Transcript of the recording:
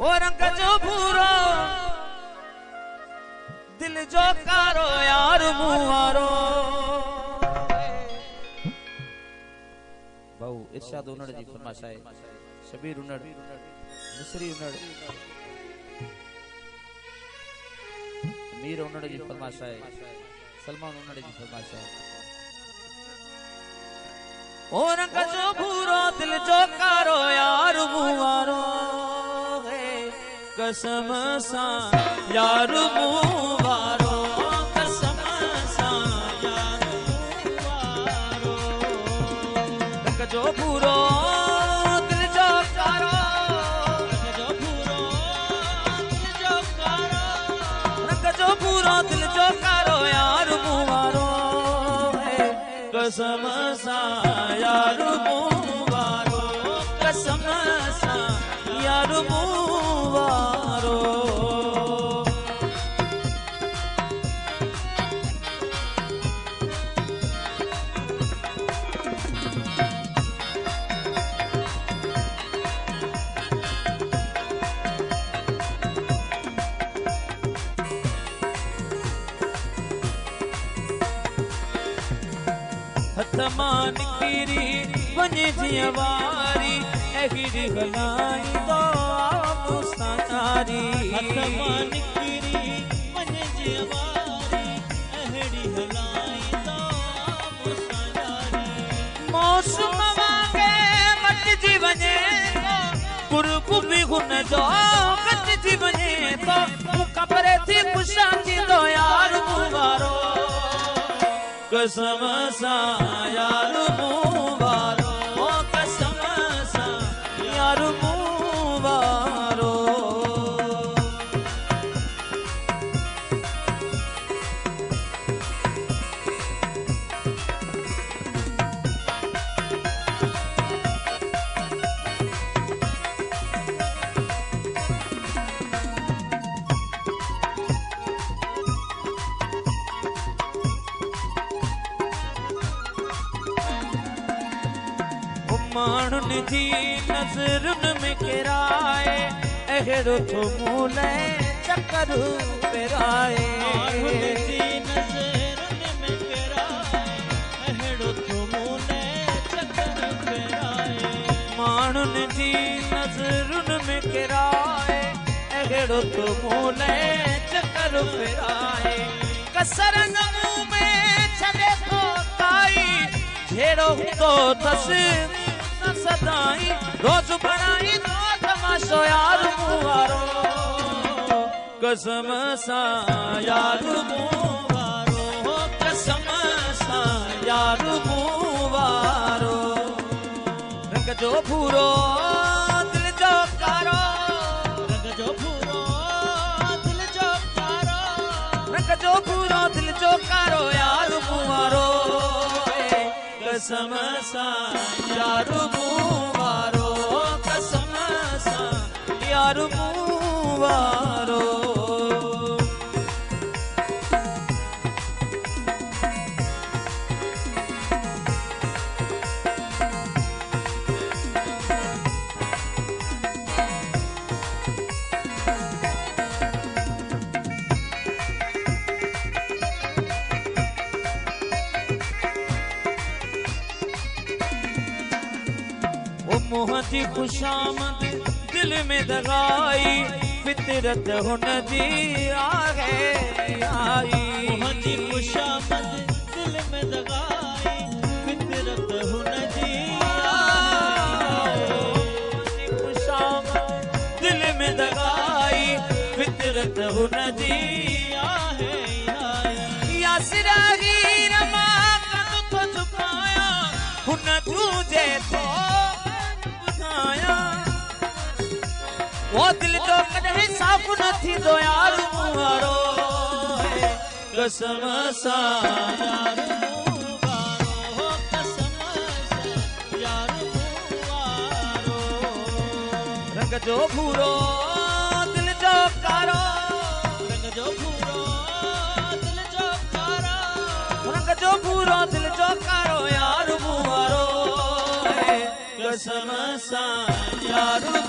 ओ रंग जो भूरो दिल जो कारो यार मुवारो बहु इरशाद उनड़ जी फरमाइश है शबीर उनड़ मिस्री उनड़ मीर उनड़ जी फरमाइश है सलमान उनड़ जी फरमाइश है ओ रंग जो भूरो दिल जो कारो यार मुवारो है कसम सा यार मुवारो कसम सा यार मुवारो रंग जो भूरो दिल जो कारो रंग जो भूरो दिल जो कारो रंग जो भूरो दिल जो कारो यार मुवारो है कसम सा यार मुवारो कसम सा यार मुवारो हथमान किरी वने जियवारी एहिड़ी हलाई तो आप सारी हथमान किरी वने जियवारी एहिड़ी हलाई तो आप सारी मौसम वांगे मट जी वने तो कुरकु भी गुन जो कट जी वने तो मुकबरे थी खुशांगी तो यार मुवारो कसम सा यार मुवारो कसम सा यार मुवारो मानुन जी नजरुन में किराए अहड़ो तो मूले चक्कर पेराए मानुन जी नजरुन में किराए अहड़ो तो मूले चक्कर पेराए मानुन जी नजरुन में किराए अहड़ो तो मूले चक्कर पेराए कसर नमू में छड़े तो काई झेड़ो तो दस सदाई रोज बनाई तो तमाशो यार मुवारो कसम सा यार मुवारो कसम सा यार मुवारो रंग जो भूरो दिल जो कारो रंग जो भूरो दिल जो कारो रंग जो भूरो दिल जो कारो यार मुवारो कसम सा यार मुवारो कसम सा यार मुवारो मोहती खुशामद दिल में दगाई फितरत हुन जी आई मोहती खुशामद दिल में दगाई फितरत हुन जी आई खुशामद दिल में दगाई फितरत हुन जी आई या सिरागी रमा कद तो झुकाया हुन तुझे तो वो दिल तो कदे साफ नथी दो यार मुवारो कसम सा यार मुवारो कसम सा यार मुवारो रंग जो भूरो दिल जो कारो रंग जो भूरो दिल जो कारो रंग जो भूरो दिल जो कारो यार मुवारो कसम सा यार